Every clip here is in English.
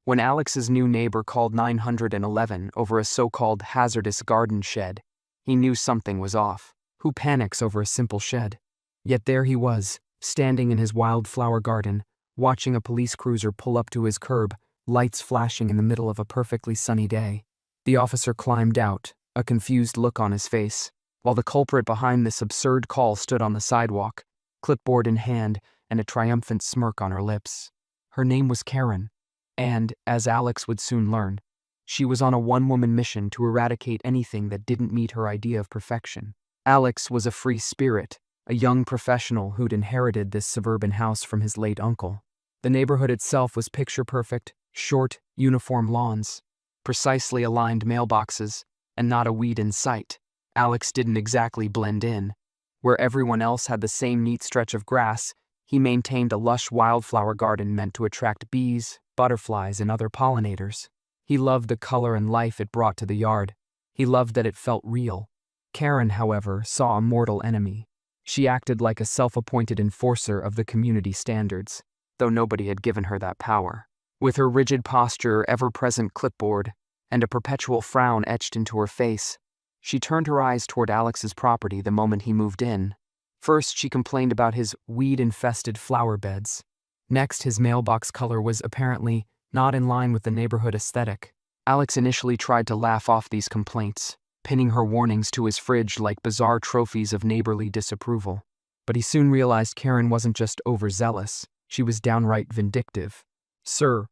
When Alex's new neighbor called 911 over a so-called hazardous garden shed, he knew something was off. Who panics over a simple shed? Yet there he was, standing in his wildflower garden, watching a police cruiser pull up to his curb, lights flashing in the middle of a perfectly sunny day. The officer climbed out, a confused look on his face, while the culprit behind this absurd call stood on the sidewalk, clipboard in hand and a triumphant smirk on her lips. Her name was Karen, and, as Alex would soon learn, she was on a one-woman mission to eradicate anything that didn't meet her idea of perfection. Alex was a free spirit, a young professional who'd inherited this suburban house from his late uncle. The neighborhood itself was picture-perfect, short, uniform lawns, precisely aligned mailboxes, and not a weed in sight. Alex didn't exactly blend in. Where everyone else had the same neat stretch of grass, he maintained a lush wildflower garden meant to attract bees, butterflies, and other pollinators. He loved the color and life it brought to the yard. He loved that it felt real. Karen, however, saw a mortal enemy. She acted like a self-appointed enforcer of the community standards, though nobody had given her that power. With her rigid posture, ever-present clipboard, and a perpetual frown etched into her face, she turned her eyes toward Alex's property the moment he moved in. First, she complained about his weed-infested flower beds. Next, his mailbox color was apparently not in line with the neighborhood aesthetic. Alex initially tried to laugh off these complaints, pinning her warnings to his fridge like bizarre trophies of neighborly disapproval. But he soon realized Karen wasn't just overzealous, she was downright vindictive. "Sir,"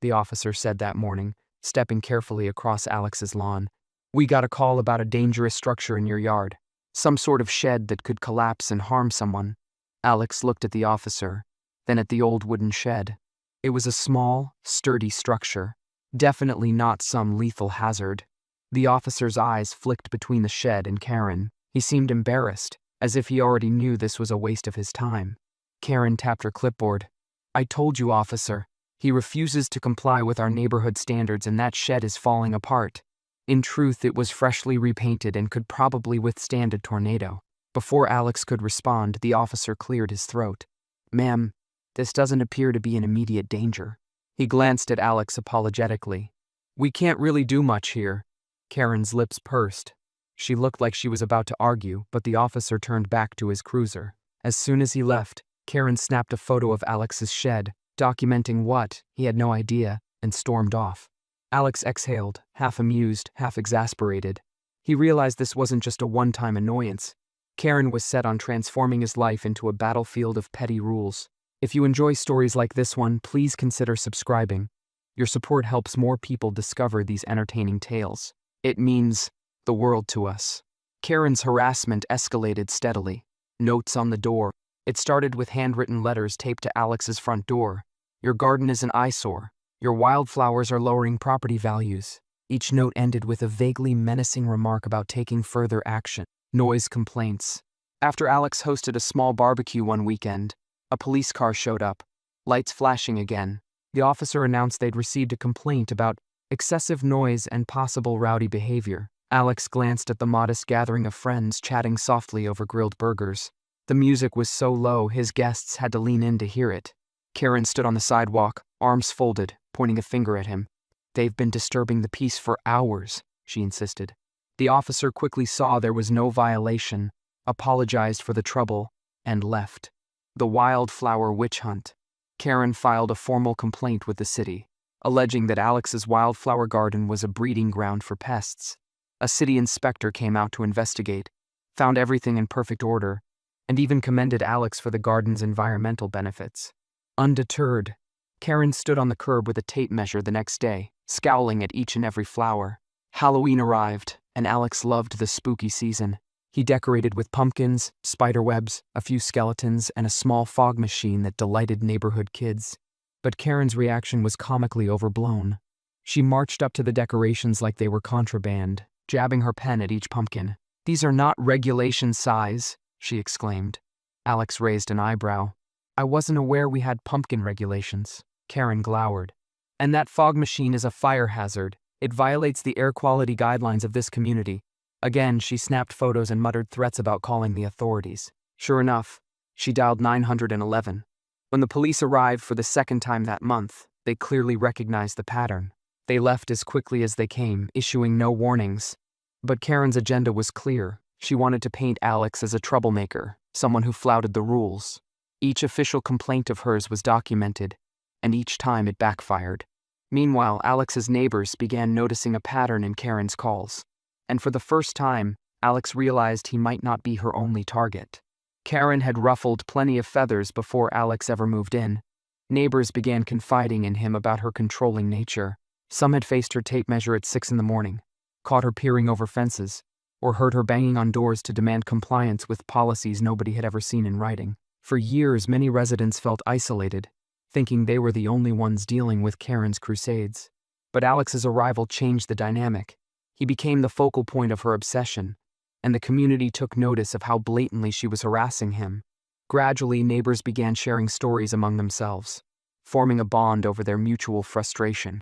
the officer said that morning, stepping carefully across Alex's lawn, "we got a call about a dangerous structure in your yard. Some sort of shed that could collapse and harm someone." Alex looked at the officer, then at the old wooden shed. It was a small, sturdy structure, definitely not some lethal hazard. The officer's eyes flicked between the shed and Karen. He seemed embarrassed, as if he already knew this was a waste of his time. Karen tapped her clipboard. "I told you, officer. He refuses to comply with our neighborhood standards and that shed is falling apart." In truth, it was freshly repainted and could probably withstand a tornado. Before Alex could respond, the officer cleared his throat. "Ma'am, this doesn't appear to be in immediate danger." He glanced at Alex apologetically. "We can't really do much here." Karen's lips pursed. She looked like she was about to argue, but the officer turned back to his cruiser. As soon as he left, Karen snapped a photo of Alex's shed, documenting what, he had no idea, and stormed off. Alex exhaled, half amused, half exasperated. He realized this wasn't just a one-time annoyance. Karen was set on transforming his life into a battlefield of petty rules. If you enjoy stories like this one, please consider subscribing. Your support helps more people discover these entertaining tales. It means the world to us. Karen's harassment escalated steadily. Notes on the door. It started with handwritten letters taped to Alex's front door. "Your garden is an eyesore. Your wildflowers are lowering property values." Each note ended with a vaguely menacing remark about taking further action. Noise complaints. After Alex hosted a small barbecue one weekend, a police car showed up, lights flashing again. The officer announced they'd received a complaint about excessive noise and possible rowdy behavior. Alex glanced at the modest gathering of friends chatting softly over grilled burgers. The music was so low his guests had to lean in to hear it. Karen stood on the sidewalk, arms folded, pointing a finger at him. "They've been disturbing the peace for hours," she insisted. The officer quickly saw there was no violation, apologized for the trouble, and left. The wildflower witch hunt. Karen filed a formal complaint with the city, alleging that Alex's wildflower garden was a breeding ground for pests. A city inspector came out to investigate, found everything in perfect order, and even commended Alex for the garden's environmental benefits. Undeterred, Karen stood on the curb with a tape measure the next day, scowling at each and every flower. Halloween arrived, and Alex loved the spooky season. He decorated with pumpkins, spiderwebs, a few skeletons, and a small fog machine that delighted neighborhood kids. But Karen's reaction was comically overblown. She marched up to the decorations like they were contraband, jabbing her pen at each pumpkin. "These are not regulation size," she exclaimed. Alex raised an eyebrow. "I wasn't aware we had pumpkin regulations." Karen glowered. "And that fog machine is a fire hazard. It violates the air quality guidelines of this community." Again, she snapped photos and muttered threats about calling the authorities. Sure enough, she dialed 911. When the police arrived for the second time that month, They clearly recognized the pattern. They left as quickly as they came, issuing no warnings. But Karen's agenda was clear. She wanted to paint Alex as a troublemaker, someone who flouted the rules. Each official complaint of hers was documented, and each time it backfired. Meanwhile, Alex's neighbors began noticing a pattern in Karen's calls. And for the first time, Alex realized he might not be her only target. Karen had ruffled plenty of feathers before Alex ever moved in. Neighbors began confiding in him about her controlling nature. Some had faced her tape measure at 6 a.m, caught her peering over fences, or heard her banging on doors to demand compliance with policies nobody had ever seen in writing. For years, many residents felt isolated, thinking they were the only ones dealing with Karen's crusades. But Alex's arrival changed the dynamic. He became the focal point of her obsession, and the community took notice of how blatantly she was harassing him. Gradually, neighbors began sharing stories among themselves, forming a bond over their mutual frustration.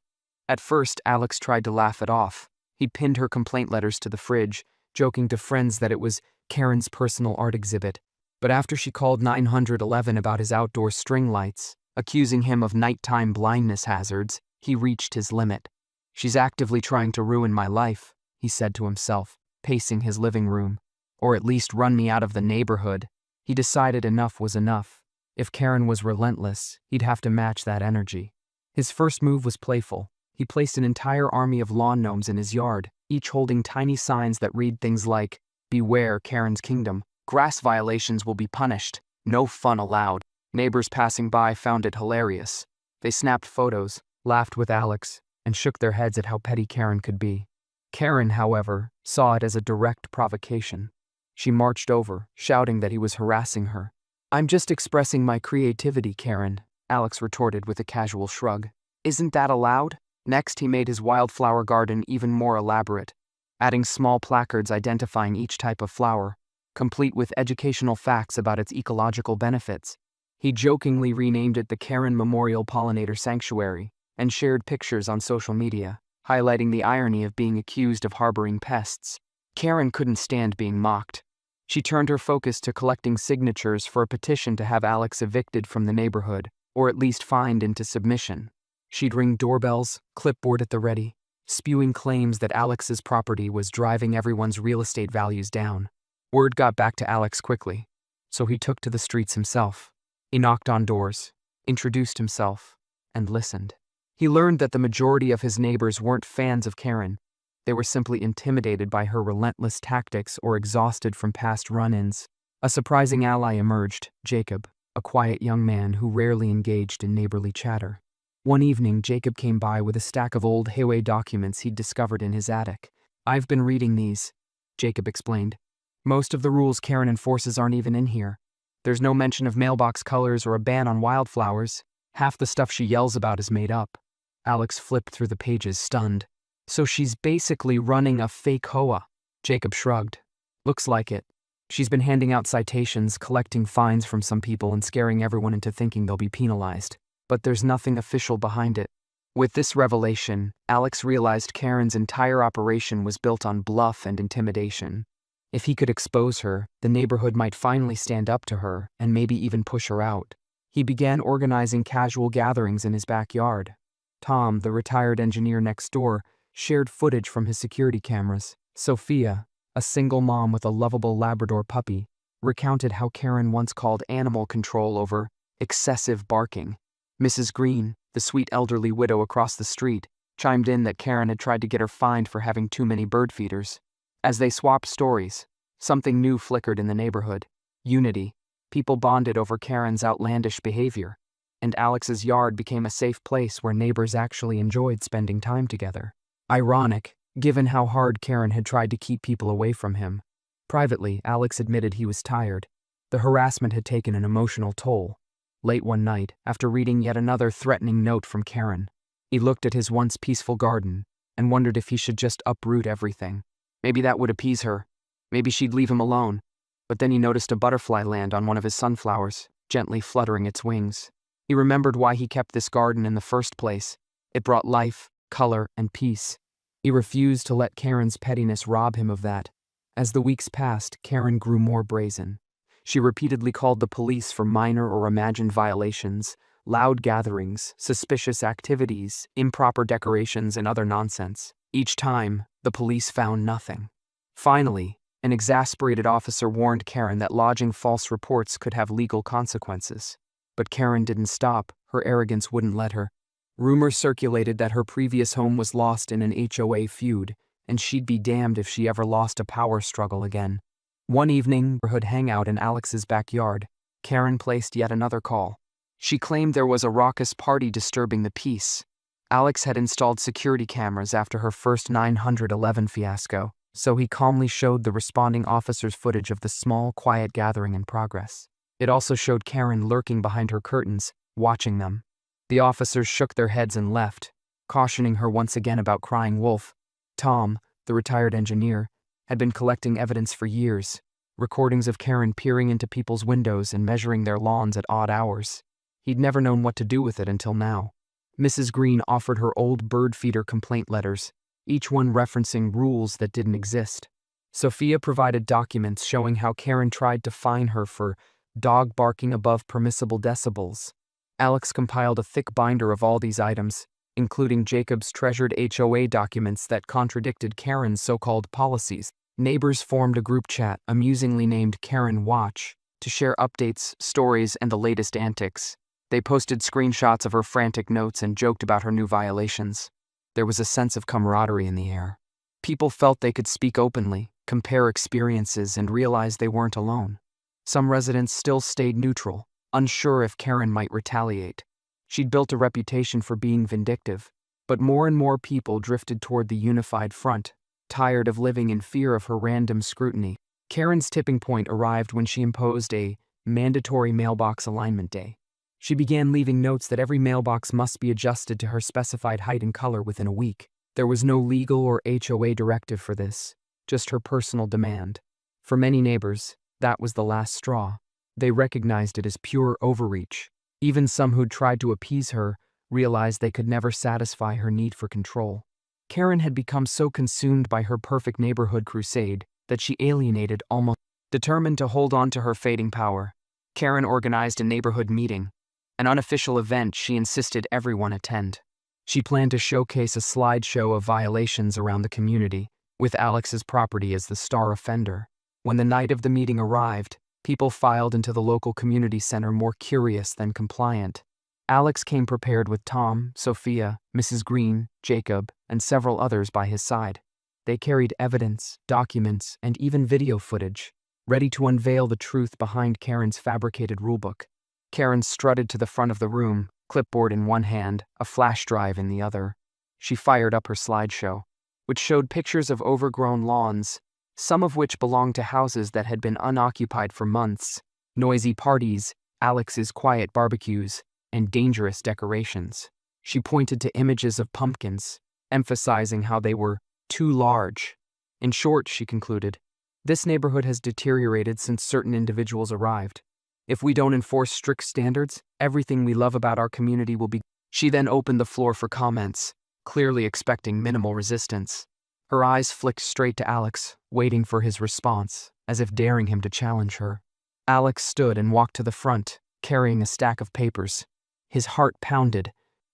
At first, Alex tried to laugh it off. He pinned her complaint letters to the fridge, joking to friends that it was Karen's personal art exhibit. But after she called 911 about his outdoor string lights, accusing him of nighttime blindness hazards, he reached his limit. "She's actively trying to ruin my life," he said to himself, pacing his living room. "Or at least run me out of the neighborhood." He decided enough was enough. If Karen was relentless, he'd have to match that energy. His first move was playful. He placed an entire army of lawn gnomes in his yard, each holding tiny signs that read things like, "Beware Karen's kingdom. Grass violations will be punished. No fun allowed." Neighbors passing by found it hilarious. They snapped photos, laughed with Alex, and shook their heads at how petty Karen could be. Karen, however, saw it as a direct provocation. She marched over, shouting that he was harassing her. "I'm just expressing my creativity, Karen," Alex retorted with a casual shrug. "Isn't that allowed?" Next, he made his wildflower garden even more elaborate, adding small placards identifying each type of flower, complete with educational facts about its ecological benefits. He jokingly renamed it the Karen Memorial Pollinator Sanctuary and shared pictures on social media, highlighting the irony of being accused of harboring pests. Karen couldn't stand being mocked. She turned her focus to collecting signatures for a petition to have Alex evicted from the neighborhood, or at least fined into submission. She'd ring doorbells, clipboard at the ready, spewing claims that Alex's property was driving everyone's real estate values down. Word got back to Alex quickly, so he took to the streets himself. He knocked on doors, introduced himself, and listened. He learned that the majority of his neighbors weren't fans of Karen. They were simply intimidated by her relentless tactics or exhausted from past run-ins. A surprising ally emerged, Jacob, a quiet young man who rarely engaged in neighborly chatter. One evening, Jacob came by with a stack of old HOA documents he'd discovered in his attic. "I've been reading these," Jacob explained. "Most of the rules Karen enforces aren't even in here. There's no mention of mailbox colors or a ban on wildflowers. Half the stuff she yells about is made up." Alex flipped through the pages, stunned. "So she's basically running a fake HOA." Jacob shrugged. "Looks like it. She's been handing out citations, collecting fines from some people, and scaring everyone into thinking they'll be penalized. But there's nothing official behind it." With this revelation, Alex realized Karen's entire operation was built on bluff and intimidation. If he could expose her, the neighborhood might finally stand up to her and maybe even push her out. He began organizing casual gatherings in his backyard. Tom, the retired engineer next door, shared footage from his security cameras. Sophia, a single mom with a lovable Labrador puppy, recounted how Karen once called animal control over excessive barking. Mrs. Green, the sweet elderly widow across the street, chimed in that Karen had tried to get her fined for having too many bird feeders. As they swapped stories, something new flickered in the neighborhood. Unity. People bonded over Karen's outlandish behavior, and Alex's yard became a safe place where neighbors actually enjoyed spending time together. Ironic, given how hard Karen had tried to keep people away from him. Privately, Alex admitted he was tired. The harassment had taken an emotional toll. Late one night, after reading yet another threatening note from Karen, he looked at his once peaceful garden and wondered if he should just uproot everything. Maybe that would appease her. Maybe she'd leave him alone. But then he noticed a butterfly land on one of his sunflowers, gently fluttering its wings. He remembered why he kept this garden in the first place. It brought life, color, and peace. He refused to let Karen's pettiness rob him of that. As the weeks passed, Karen grew more brazen. She repeatedly called the police for minor or imagined violations, loud gatherings, suspicious activities, improper decorations, and other nonsense. Each time, the police found nothing. Finally, an exasperated officer warned Karen that lodging false reports could have legal consequences. But Karen didn't stop. Her arrogance wouldn't let her. Rumors circulated that her previous home was lost in an HOA feud, and she'd be damned if she ever lost a power struggle again. One evening, neighborhood hangout in Alex's backyard, Karen placed yet another call. She claimed there was a raucous party disturbing the peace. Alex had installed security cameras after her first 911 fiasco, so he calmly showed the responding officers footage of the small, quiet gathering in progress. It also showed Karen lurking behind her curtains, watching them. The officers shook their heads and left, cautioning her once again about crying wolf. Tom, the retired engineer, had been collecting evidence for years, recordings of Karen peering into people's windows and measuring their lawns at odd hours. He'd never known what to do with it until now. Mrs. Green offered her old bird feeder complaint letters, each one referencing rules that didn't exist. Sophia provided documents showing how Karen tried to fine her for dog barking above permissible decibels. Alex compiled a thick binder of all these items, including Jacob's treasured HOA documents that contradicted Karen's so-called policies. Neighbors formed a group chat, amusingly named Karen Watch, to share updates, stories, and the latest antics. They posted screenshots of her frantic notes and joked about her new violations. There was a sense of camaraderie in the air. People felt they could speak openly, compare experiences, and realize they weren't alone. Some residents still stayed neutral, unsure if Karen might retaliate. She'd built a reputation for being vindictive, but more and more people drifted toward the unified front, tired of living in fear of her random scrutiny. Karen's tipping point arrived when she imposed a mandatory mailbox alignment day. She began leaving notes that every mailbox must be adjusted to her specified height and color within a week. There was no legal or HOA directive for this, just her personal demand. For many neighbors, that was the last straw. They recognized it as pure overreach. Even some who'd tried to appease her realized they could never satisfy her need for control. Karen had become so consumed by her perfect neighborhood crusade that she alienated almost. Determined to hold on to her fading power, Karen organized a neighborhood meeting, an unofficial event she insisted everyone attend. She planned to showcase a slideshow of violations around the community, with Alex's property as the star offender. When the night of the meeting arrived, people filed into the local community center more curious than compliant. Alex came prepared with Tom, Sophia, Mrs. Green, Jacob, and several others by his side. They carried evidence, documents, and even video footage, ready to unveil the truth behind Karen's fabricated rulebook. Karen strutted to the front of the room, clipboard in one hand, a flash drive in the other. She fired up her slideshow, which showed pictures of overgrown lawns, some of which belonged to houses that had been unoccupied for months, noisy parties, Alex's quiet barbecues, and dangerous decorations. She pointed to images of pumpkins, emphasizing how they were too large. In short, she concluded, this neighborhood has deteriorated since certain individuals arrived. If we don't enforce strict standards, everything we love about our community will be. She then opened the floor for comments, clearly expecting minimal resistance. Her eyes flicked straight to Alex, waiting for his response, as if daring him to challenge her. Alex stood and walked to the front, carrying a stack of papers. His heart pounded,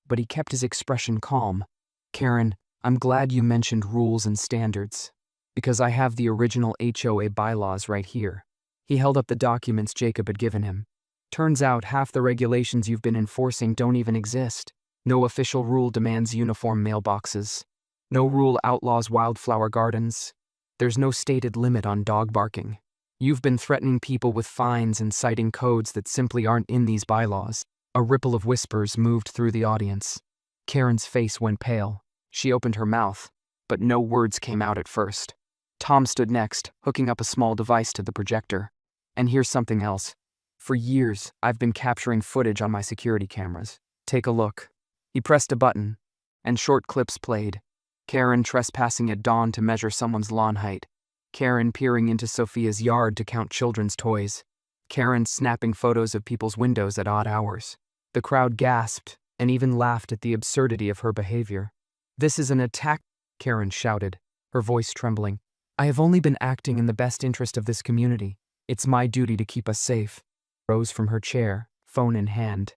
but he kept his expression calm. Karen, I'm glad you mentioned rules and standards, because I have the original HOA bylaws right here. He held up the documents Jacob had given him. Turns out half the regulations you've been enforcing don't even exist. No official rule demands uniform mailboxes. No rule outlaws wildflower gardens. There's no stated limit on dog barking. You've been threatening people with fines and citing codes that simply aren't in these bylaws. A ripple of whispers moved through the audience. Karen's face went pale. She opened her mouth, but no words came out at first. Tom stood next, hooking up a small device to the projector. And here's something else. For years, I've been capturing footage on my security cameras. Take a look. He pressed a button, and short clips played. Karen trespassing at dawn to measure someone's lawn height. Karen peering into Sophia's yard to count children's toys. Karen snapping photos of people's windows at odd hours. The crowd gasped and even laughed at the absurdity of her behavior. This is an attack, Karen shouted, her voice trembling. I have only been acting in the best interest of this community. It's my duty to keep us safe. Rose from her chair, phone in hand.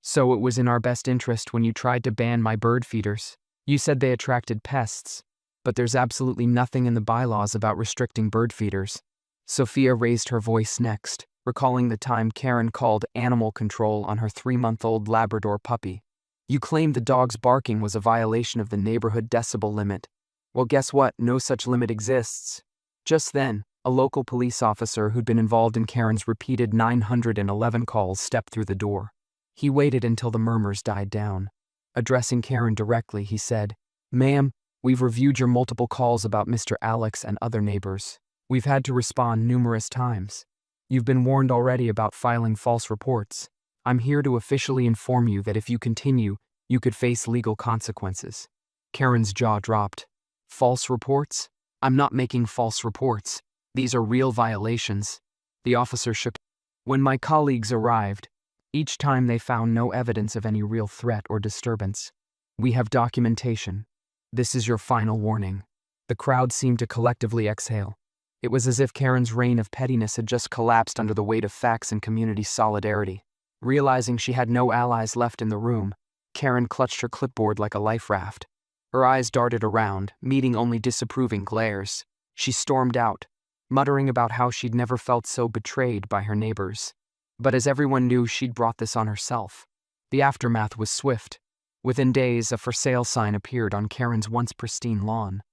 So it was in our best interest when you tried to ban my bird feeders. You said they attracted pests, but there's absolutely nothing in the bylaws about restricting bird feeders. Sophia raised her voice next, recalling the time Karen called animal control on her 3-month-old Labrador puppy. You claimed the dog's barking was a violation of the neighborhood decibel limit. Well, guess what? No such limit exists. Just then, a local police officer who'd been involved in Karen's repeated 911 calls stepped through the door. He waited until the murmurs died down. Addressing Karen directly, he said, "Ma'am, we've reviewed your multiple calls about Mr. Alex and other neighbors. We've had to respond numerous times. You've been warned already about filing false reports. I'm here to officially inform you that if you continue, you could face legal consequences." Karen's jaw dropped. False reports? I'm not making false reports. These are real violations. The officer shook. When my colleagues arrived, each time they found no evidence of any real threat or disturbance. We have documentation. This is your final warning. The crowd seemed to collectively exhale. It was as if Karen's reign of pettiness had just collapsed under the weight of facts and community solidarity. Realizing she had no allies left in the room, Karen clutched her clipboard like a life raft. Her eyes darted around, meeting only disapproving glares. She stormed out, muttering about how she'd never felt so betrayed by her neighbors. But as everyone knew, she'd brought this on herself. The aftermath was swift. Within days, a for sale sign appeared on Karen's once pristine lawn.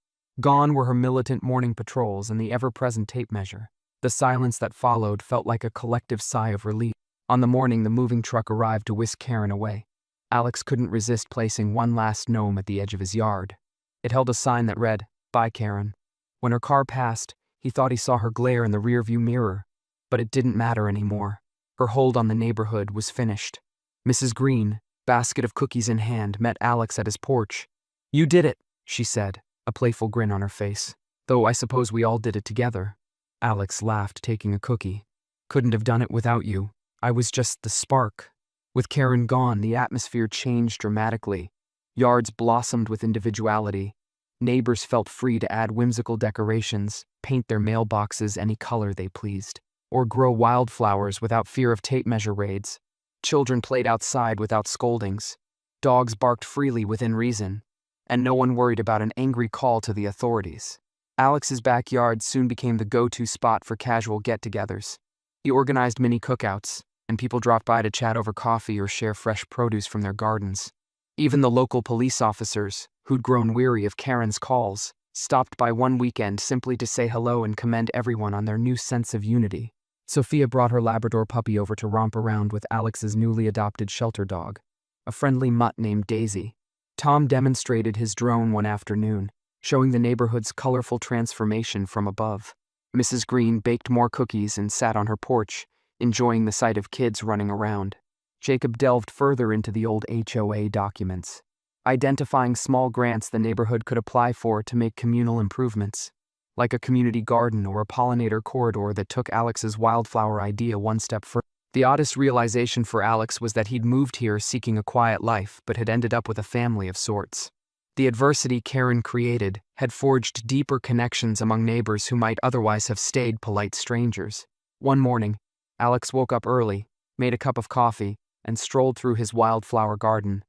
Gone were her militant morning patrols and the ever-present tape measure. The silence that followed felt like a collective sigh of relief. On the morning the moving truck arrived to whisk Karen away, Alex couldn't resist placing one last gnome at the edge of his yard. It held a sign that read, "Bye, Karen." When her car passed, he thought he saw her glare in the rearview mirror, but it didn't matter anymore. Her hold on the neighborhood was finished. Mrs. Green, basket of cookies in hand, met Alex at his porch. "You did it," she said, a playful grin on her face. "Though I suppose we all did it together." Alex laughed, taking a cookie. "Couldn't have done it without you. I was just the spark." With Karen gone, the atmosphere changed dramatically. Yards blossomed with individuality. Neighbors felt free to add whimsical decorations, paint their mailboxes any color they pleased, or grow wildflowers without fear of tape measure raids. Children played outside without scoldings. Dogs barked freely within reason, and no one worried about an angry call to the authorities. Alex's backyard soon became the go-to spot for casual get-togethers. He organized mini cookouts, and people dropped by to chat over coffee or share fresh produce from their gardens. Even the local police officers, who'd grown weary of Karen's calls, stopped by one weekend simply to say hello and commend everyone on their new sense of unity. Sophia brought her Labrador puppy over to romp around with Alex's newly adopted shelter dog, a friendly mutt named Daisy. Tom demonstrated his drone one afternoon, showing the neighborhood's colorful transformation from above. Mrs. Green baked more cookies and sat on her porch, enjoying the sight of kids running around. Jacob delved further into the old HOA documents, identifying small grants the neighborhood could apply for to make communal improvements, like a community garden or a pollinator corridor that took Alex's wildflower idea one step further. The oddest realization for Alex was that he'd moved here seeking a quiet life but had ended up with a family of sorts. The adversity Karen created had forged deeper connections among neighbors who might otherwise have stayed polite strangers. One morning, Alex woke up early, made a cup of coffee, and strolled through his wildflower garden.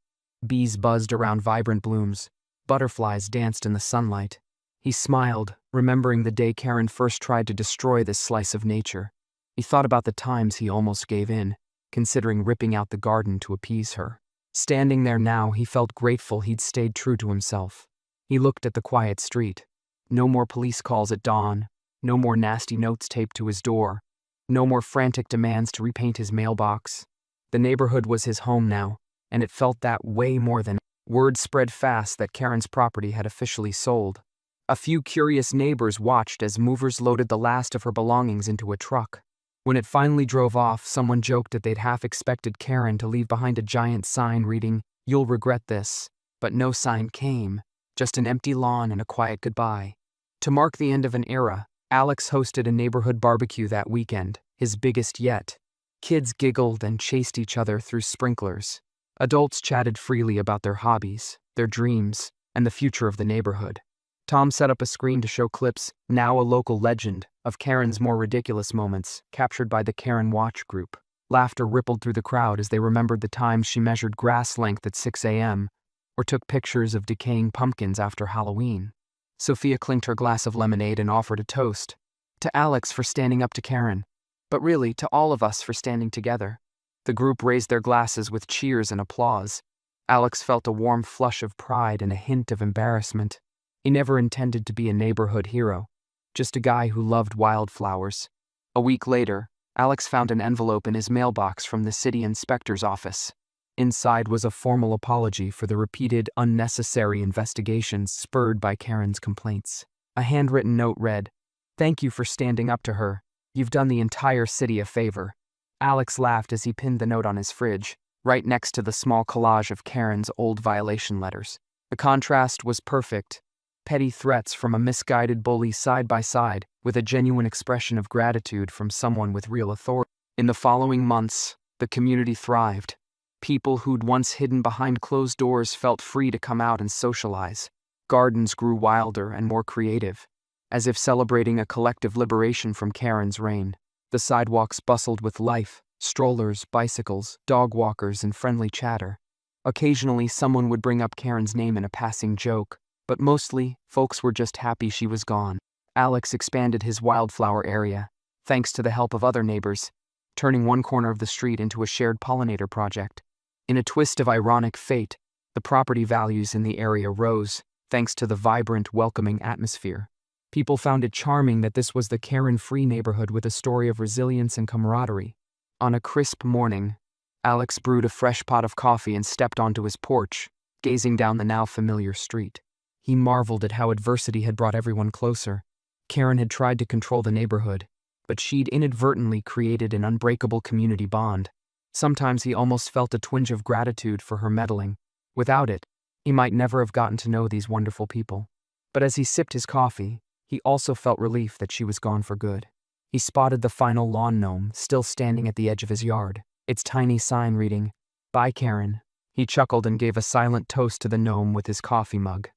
Bees buzzed around vibrant blooms. Butterflies danced in the sunlight. He smiled, remembering the day Karen first tried to destroy this slice of nature. He thought about the times he almost gave in, considering ripping out the garden to appease her. Standing there now, he felt grateful he'd stayed true to himself. He looked at the quiet street. No more police calls at dawn, no more nasty notes taped to his door, no more frantic demands to repaint his mailbox. The neighborhood was his home now, and it felt that way more than. Word spread fast that Karen's property had officially sold. A few curious neighbors watched as movers loaded the last of her belongings into a truck. When it finally drove off, someone joked that they'd half expected Karen to leave behind a giant sign reading, "You'll regret this," but no sign came, just an empty lawn and a quiet goodbye. To mark the end of an era, Alex hosted a neighborhood barbecue that weekend, his biggest yet. Kids giggled and chased each other through sprinklers. Adults chatted freely about their hobbies, their dreams, and the future of the neighborhood. Tom set up a screen to show clips, now a local legend, of Karen's more ridiculous moments, captured by the Karen Watch group. Laughter rippled through the crowd as they remembered the times she measured grass length at 6 a.m. or took pictures of decaying pumpkins after Halloween. Sophia clinked her glass of lemonade and offered a toast. To Alex for standing up to Karen, but really to all of us for standing together. The group raised their glasses with cheers and applause. Alex felt a warm flush of pride and a hint of embarrassment. He never intended to be a neighborhood hero, just a guy who loved wildflowers. A week later, Alex found an envelope in his mailbox from the city inspector's office. Inside was a formal apology for the repeated, unnecessary investigations spurred by Karen's complaints. A handwritten note read, "Thank you for standing up to her. You've done the entire city a favor." Alex laughed as he pinned the note on his fridge, right next to the small collage of Karen's old violation letters. The contrast was perfect. Petty threats from a misguided bully side by side with a genuine expression of gratitude from someone with real authority. In the following months, the community thrived. People who'd once hidden behind closed doors felt free to come out and socialize. Gardens grew wilder and more creative, as if celebrating a collective liberation from Karen's reign. The sidewalks bustled with life, strollers, bicycles, dog walkers, and friendly chatter. Occasionally, someone would bring up Karen's name in a passing joke, but mostly, folks were just happy she was gone. Alex expanded his wildflower area, thanks to the help of other neighbors, turning one corner of the street into a shared pollinator project. In a twist of ironic fate, the property values in the area rose, thanks to the vibrant, welcoming atmosphere. People found it charming that this was the Karen-free neighborhood with a story of resilience and camaraderie. On a crisp morning, Alex brewed a fresh pot of coffee and stepped onto his porch, gazing down the now familiar street. He marveled at how adversity had brought everyone closer. Karen had tried to control the neighborhood, but she'd inadvertently created an unbreakable community bond. Sometimes he almost felt a twinge of gratitude for her meddling. Without it, he might never have gotten to know these wonderful people. But as he sipped his coffee, he also felt relief that she was gone for good. He spotted the final lawn gnome still standing at the edge of his yard, its tiny sign reading, "Bye, Karen." He chuckled and gave a silent toast to the gnome with his coffee mug.